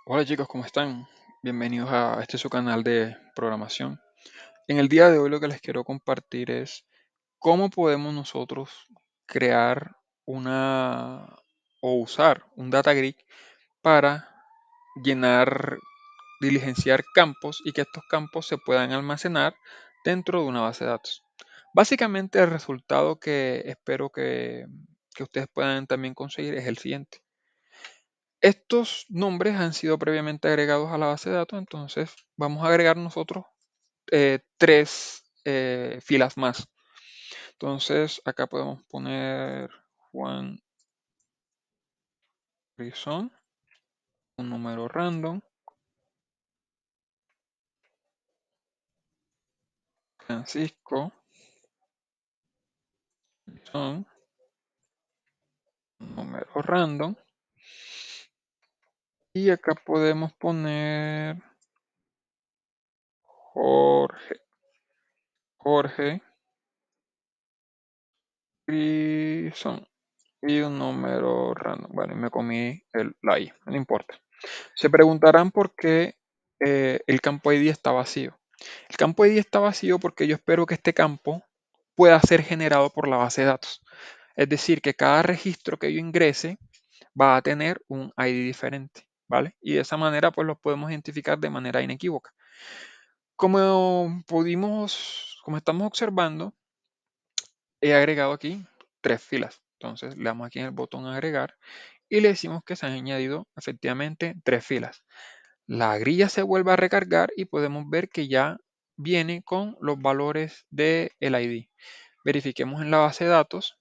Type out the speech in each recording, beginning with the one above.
Hola chicos, ¿cómo están? Bienvenidos a este su canal de programación. En el día de hoy lo que les quiero compartir es cómo podemos nosotros crear una o usar un data grid para llenar, diligenciar campos y que estos campos se puedan almacenar dentro de una base de datos. Básicamente el resultado que espero que ustedes puedan también conseguir es el siguiente. Estos nombres han sido previamente agregados a la base de datos, entonces vamos a agregar nosotros tres filas más. Entonces acá podemos poner Juan Rizón, un número random, Francisco Rizón, un número random, y acá podemos poner Jorge Rizón y un número random. Bueno, y me comí la I, no importa. Se preguntarán por qué el campo ID está vacío. El campo ID está vacío porque yo espero que este campo pueda ser generado por la base de datos. Es decir, que cada registro que yo ingrese va a tener un ID diferente, ¿vale? Y de esa manera pues lo podemos identificar de manera inequívoca. Como estamos observando, he agregado aquí tres filas. Entonces le damos aquí en el botón agregar y le decimos que se han añadido efectivamente tres filas. La grilla se vuelve a recargar y podemos ver que ya viene con los valores del ID. Verifiquemos en la base de datos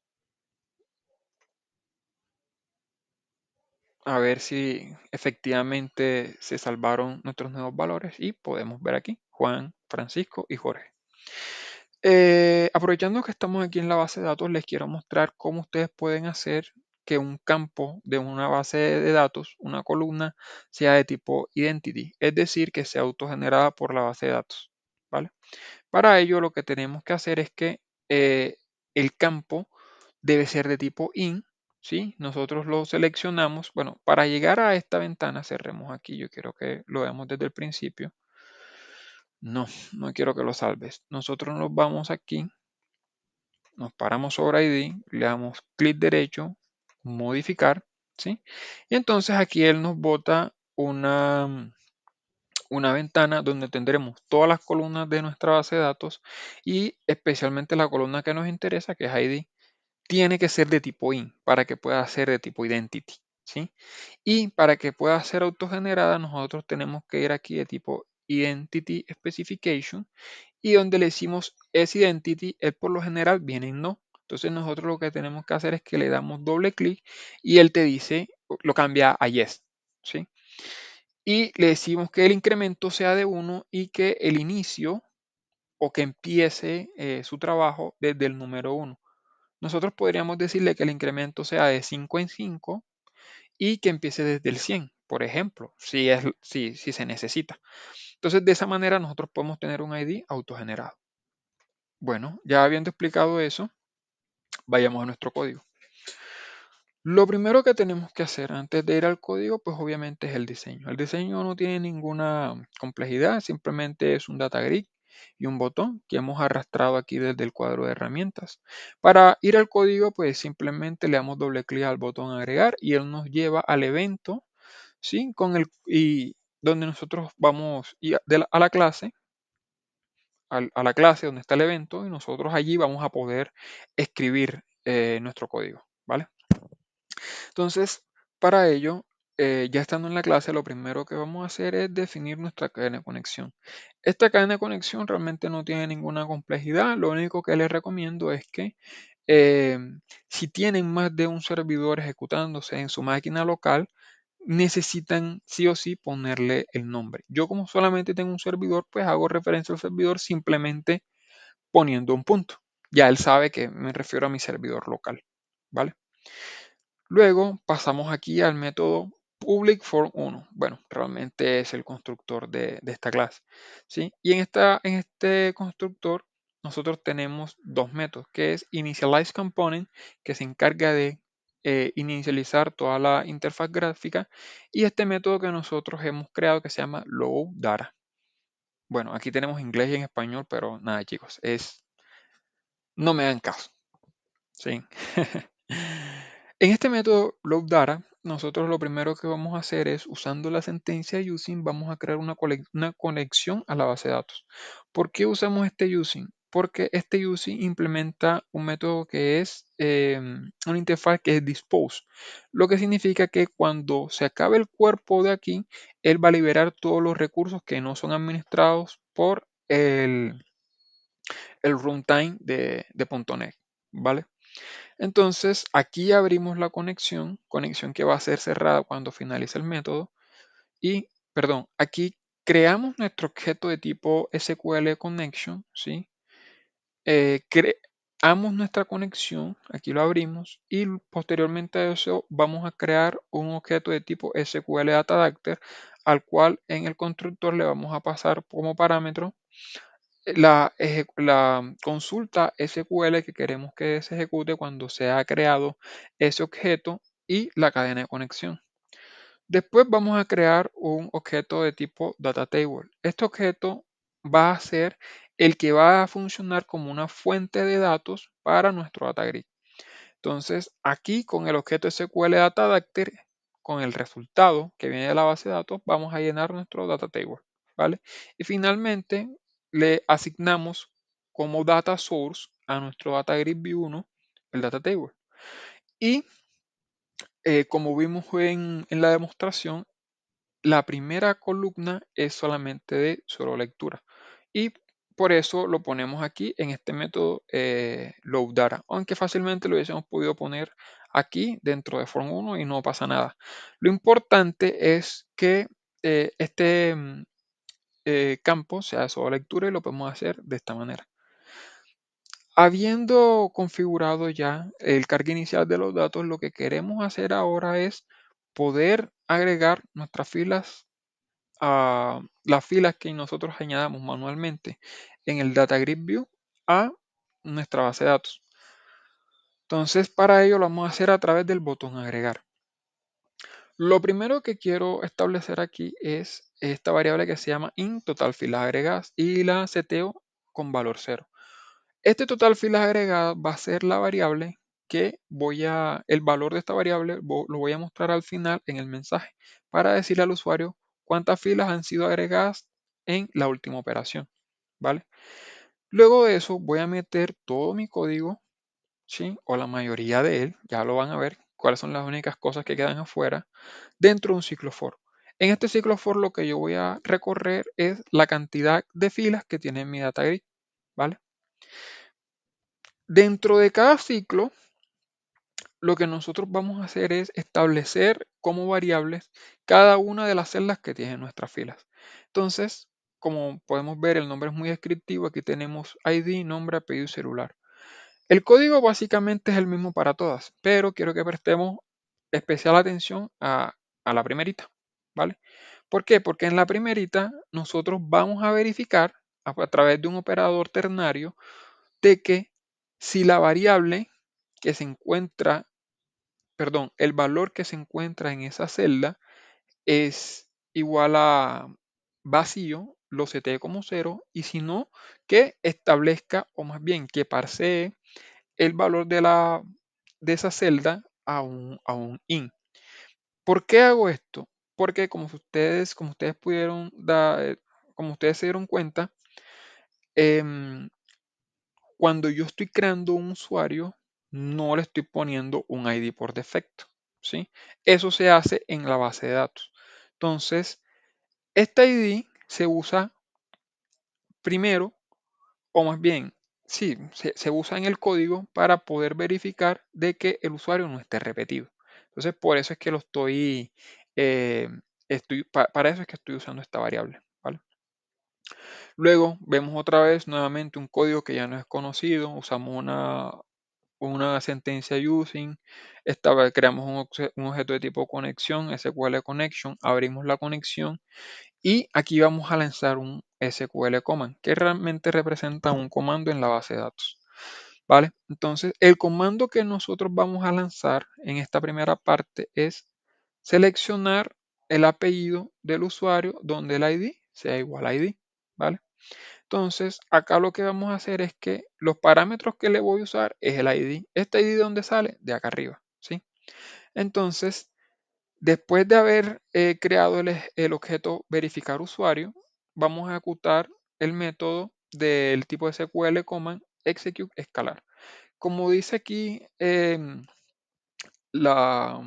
a ver si efectivamente se salvaron nuestros nuevos valores y podemos ver aquí Juan, Francisco y Jorge. Aprovechando que estamos aquí en la base de datos, les quiero mostrar cómo ustedes pueden hacer que un campo de una base de datos, una columna, sea de tipo identity, es decir, que sea autogenerada por la base de datos, ¿vale? Para ello lo que tenemos que hacer es que el campo debe ser de tipo in, ¿sí? Nosotros lo seleccionamos. Bueno, para llegar a esta ventana, cerremos aquí, yo quiero que lo veamos desde el principio. No, no quiero que lo salves. Nosotros nos vamos aquí, nos paramos sobre ID, le damos clic derecho, modificar, ¿sí? Y entonces aquí él nos bota una ventana donde tendremos todas las columnas de nuestra base de datos y especialmente la columna que nos interesa, que es ID, tiene que ser de tipo in para que pueda ser de tipo identity, ¿sí? Y para que pueda ser autogenerada, nosotros tenemos que ir aquí de tipo identity specification y donde le decimos es identity, él por lo general viene en no. Entonces nosotros lo que tenemos que hacer es que le damos doble clic y él te dice, lo cambia a yes, ¿sí? Y le decimos que el incremento sea de 1 y que el inicio o que empiece su trabajo desde el número 1. Nosotros podríamos decirle que el incremento sea de 5 en 5 y que empiece desde el 100, por ejemplo, si se necesita. Entonces, de esa manera nosotros podemos tener un ID autogenerado. Bueno, ya habiendo explicado eso, vayamos a nuestro código. Lo primero que tenemos que hacer antes de ir al código, pues obviamente es el diseño. El diseño no tiene ninguna complejidad, simplemente es un data grid y un botón que hemos arrastrado aquí desde el cuadro de herramientas. Para ir al código, pues simplemente le damos doble clic al botón agregar y él nos lleva al evento, ¿sí? Y donde nosotros vamos a la clase, a la clase donde está el evento y nosotros allí vamos a poder escribir nuestro código, ¿vale? Entonces, para ello, ya estando en la clase, lo primero que vamos a hacer es definir nuestra cadena de conexión. Esta cadena de conexión realmente no tiene ninguna complejidad. Lo único que les recomiendo es que si tienen más de un servidor ejecutándose en su máquina local, necesitan sí o sí ponerle el nombre. Yo como solamente tengo un servidor, pues hago referencia al servidor simplemente poniendo un punto. Ya él sabe que me refiero a mi servidor local, ¿vale? Luego pasamos aquí al método public for1. Bueno, realmente es el constructor de esta clase, ¿sí? Y en este constructor nosotros tenemos dos métodos, que es initialize component, que se encarga de inicializar toda la interfaz gráfica y este método que nosotros hemos creado que se llama load data. Bueno, aquí tenemos inglés y en español, pero nada, chicos, no me hagan caso, ¿sí? En este método load data, nosotros lo primero que vamos a hacer es, usando la sentencia using, vamos a crear una conexión a la base de datos. ¿Por qué usamos este using? Porque este using implementa un método que es una interfaz que es dispose, lo que significa que cuando se acabe el cuerpo de aquí, él va a liberar todos los recursos que no son administrados por el runtime de .NET, ¿vale? Entonces, aquí abrimos la conexión que va a ser cerrada cuando finalice el método. Y, perdón, aquí creamos nuestro objeto de tipo SQL Connection, ¿sí? Creamos nuestra conexión, aquí lo abrimos, y posteriormente a eso vamos a crear un objeto de tipo SQL Data Adapter, al cual en el constructor le vamos a pasar como parámetro la consulta SQL que queremos que se ejecute cuando se ha creado ese objeto y la cadena de conexión. Después vamos a crear un objeto de tipo data table. Este objeto va a ser el que va a funcionar como una fuente de datos para nuestro data grid. Entonces, aquí con el objeto SQL Data Adapter, con el resultado que viene de la base de datos, vamos a llenar nuestro data table, ¿vale? Y finalmente le asignamos como data source a nuestro data grid view 1 el data table. Y como vimos en la demostración, la primera columna es solamente de solo lectura. Y por eso lo ponemos aquí en este método load data, aunque fácilmente lo hubiésemos podido poner aquí dentro de form 1 y no pasa nada. Lo importante es que este campo sea de solo lectura y lo podemos hacer de esta manera. Habiendo configurado ya el carga inicial de los datos, lo que queremos hacer ahora es poder agregar nuestras filas a las filas que nosotros añadamos manualmente en el Data Grid View a nuestra base de datos. Entonces, para ello lo vamos a hacer a través del botón agregar. Lo primero que quiero establecer aquí es esta variable que se llama int total filas agregadas y la seteo con valor 0. Este total filas agregadas va a ser la variable que el valor de esta variable lo voy a mostrar al final en el mensaje para decirle al usuario cuántas filas han sido agregadas en la última operación, ¿vale? Luego de eso voy a meter todo mi código, ¿sí? O la mayoría de él, ya lo van a ver, cuáles son las únicas cosas que quedan afuera, dentro de un ciclo for. En este ciclo for lo que yo voy a recorrer es la cantidad de filas que tiene mi data grid, ¿vale? Dentro de cada ciclo, lo que nosotros vamos a hacer es establecer como variables cada una de las celdas que tienen nuestras filas. Entonces, como podemos ver, el nombre es muy descriptivo. Aquí tenemos ID, nombre, apellido y celular. El código básicamente es el mismo para todas, pero quiero que prestemos especial atención a la primerita, ¿vale? ¿Por qué? Porque en la primerita nosotros vamos a verificar a través de un operador ternario de que si la variable que se encuentra, perdón, el valor que se encuentra en esa celda es igual a vacío, lo setee como 0 y si no, que establezca o más bien que parsee el valor de esa celda a un int. ¿Por qué hago esto? Porque como ustedes pudieron como ustedes se dieron cuenta, em, cuando yo estoy creando un usuario, no le estoy poniendo un ID por defecto, ¿sí? Eso se hace en la base de datos. Entonces, este ID se usa primero, o más bien, sí, se usa en el código para poder verificar de que el usuario no esté repetido. Entonces, por eso es que eh, para eso es que estoy usando esta variable, ¿vale? Luego vemos otra vez nuevamente un código que ya no es conocido, usamos una sentencia using, esta vez creamos un objeto de tipo conexión, SQL connection, abrimos la conexión y aquí vamos a lanzar un SQL command que realmente representa un comando en la base de datos. ¿vale? Entonces, el comando que nosotros vamos a lanzar en esta primera parte es seleccionar el apellido del usuario donde el ID sea igual a ID, ¿vale? Entonces, acá lo que vamos a hacer es que los parámetros que le voy a usar es el ID. ¿Este ID de dónde sale? De acá arriba, ¿sí? Entonces, después de haber creado el objeto verificar usuario, vamos a ejecutar el método del tipo SQL command execute escalar. Como dice aquí la,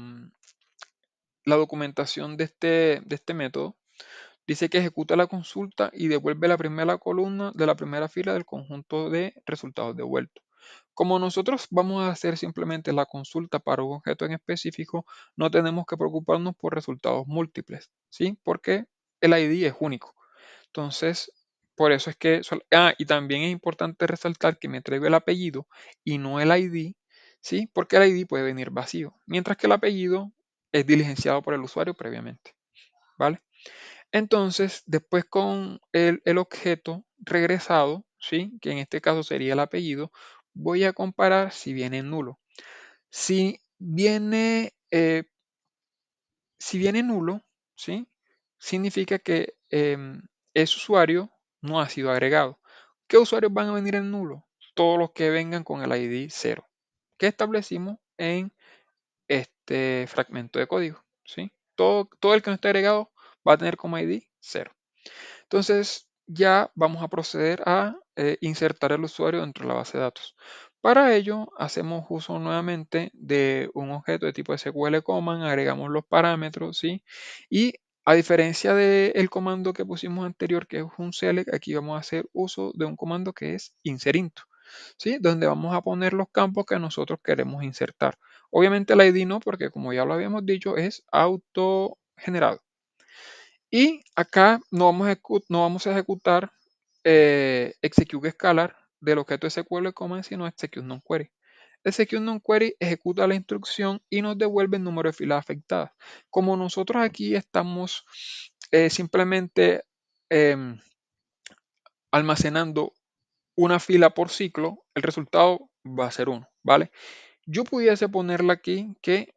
la documentación de este método, dice que ejecuta la consulta y devuelve la primera columna de la primera fila del conjunto de resultados devueltos. Como nosotros vamos a hacer simplemente la consulta para un objeto en específico, no tenemos que preocuparnos por resultados múltiples, ¿sí? Porque el ID es único. Entonces, por eso es que... y también es importante resaltar que me entregue el apellido y no el ID, ¿sí? Porque el ID puede venir vacío, mientras que el apellido es diligenciado por el usuario previamente, ¿vale? Entonces, después con el objeto regresado, ¿sí? Que en este caso sería el apellido, voy a comparar si viene nulo. Si viene, si viene nulo, ¿sí? Significa que ese usuario no ha sido agregado. ¿Qué usuarios van a venir en nulo? Todos los que vengan con el ID 0, que establecimos en este fragmento de código, ¿sí? Todo el que no esté agregado va a tener como ID 0. Entonces ya vamos a proceder a insertar el usuario dentro de la base de datos. Para ello hacemos uso nuevamente de un objeto de tipo SQL command, agregamos los parámetros, ¿sí? Y a diferencia del comando que pusimos anterior, que es un select, aquí vamos a hacer uso de un comando que es inserinto, ¿sí? Donde vamos a poner los campos que nosotros queremos insertar. Obviamente el ID no, porque como ya lo habíamos dicho, es autogenerado. Y acá no vamos a ejecutar execute scalar del objeto SQL command, sino execute non-query. Execute non-query ejecuta la instrucción y nos devuelve el número de filas afectadas. Como nosotros aquí estamos simplemente em, almacenando una fila por ciclo, el resultado va a ser 1, ¿vale? Yo pudiese ponerla aquí que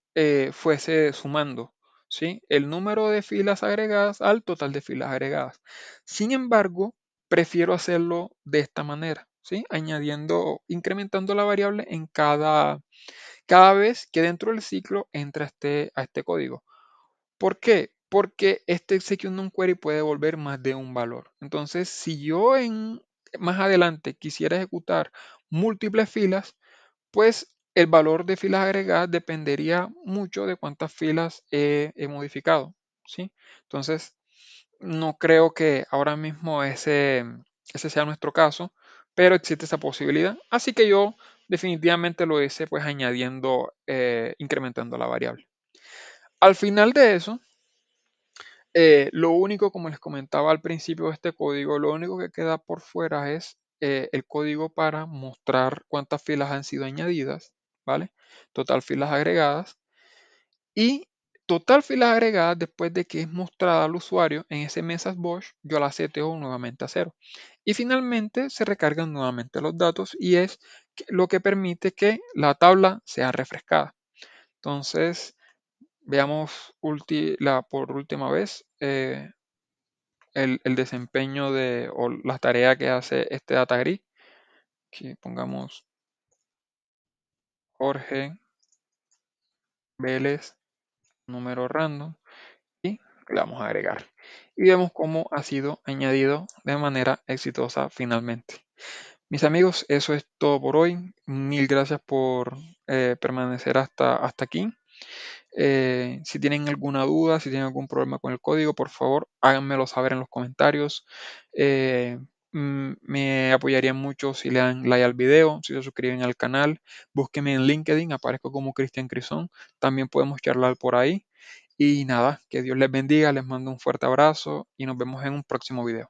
fuese sumando, ¿sí? El número de filas agregadas al total de filas agregadas. Sin embargo, prefiero hacerlo de esta manera, ¿sí? Añadiendo, incrementando la variable en cada vez que dentro del ciclo entra a este código. ¿Por qué? Porque este execute non-query puede devolver más de un valor. Entonces, si yo más adelante quisiera ejecutar múltiples filas, pues el valor de filas agregadas dependería mucho de cuántas filas he modificado, ¿sí? Entonces, no creo que ahora mismo ese sea nuestro caso, pero existe esa posibilidad. Así que yo definitivamente lo hice pues añadiendo, incrementando la variable. Al final de eso, lo único, como les comentaba al principio de este código, lo único que queda por fuera es el código para mostrar cuántas filas han sido añadidas, ¿vale? Total filas agregadas. Y total filas agregadas después de que es mostrada al usuario en ese message box, yo la seteo nuevamente a 0. Y finalmente se recargan nuevamente los datos y es lo que permite que la tabla sea refrescada. Entonces, veamos por última vez el desempeño o la tarea que hace este data grid. Aquí pongamos Jorge Vélez, número random, y le vamos a agregar. Y vemos cómo ha sido añadido de manera exitosa finalmente. Mis amigos, eso es todo por hoy. Mil gracias por permanecer hasta aquí. Si tienen alguna duda, si tienen algún problema con el código, por favor, háganmelo saber en los comentarios. Eh, Me apoyarían mucho si le dan like al video, si se suscriben al canal. Búsquenme en LinkedIn, aparezco como Cristian Crisón. También podemos charlar por ahí. Y nada, que Dios les bendiga, les mando un fuerte abrazo y nos vemos en un próximo video.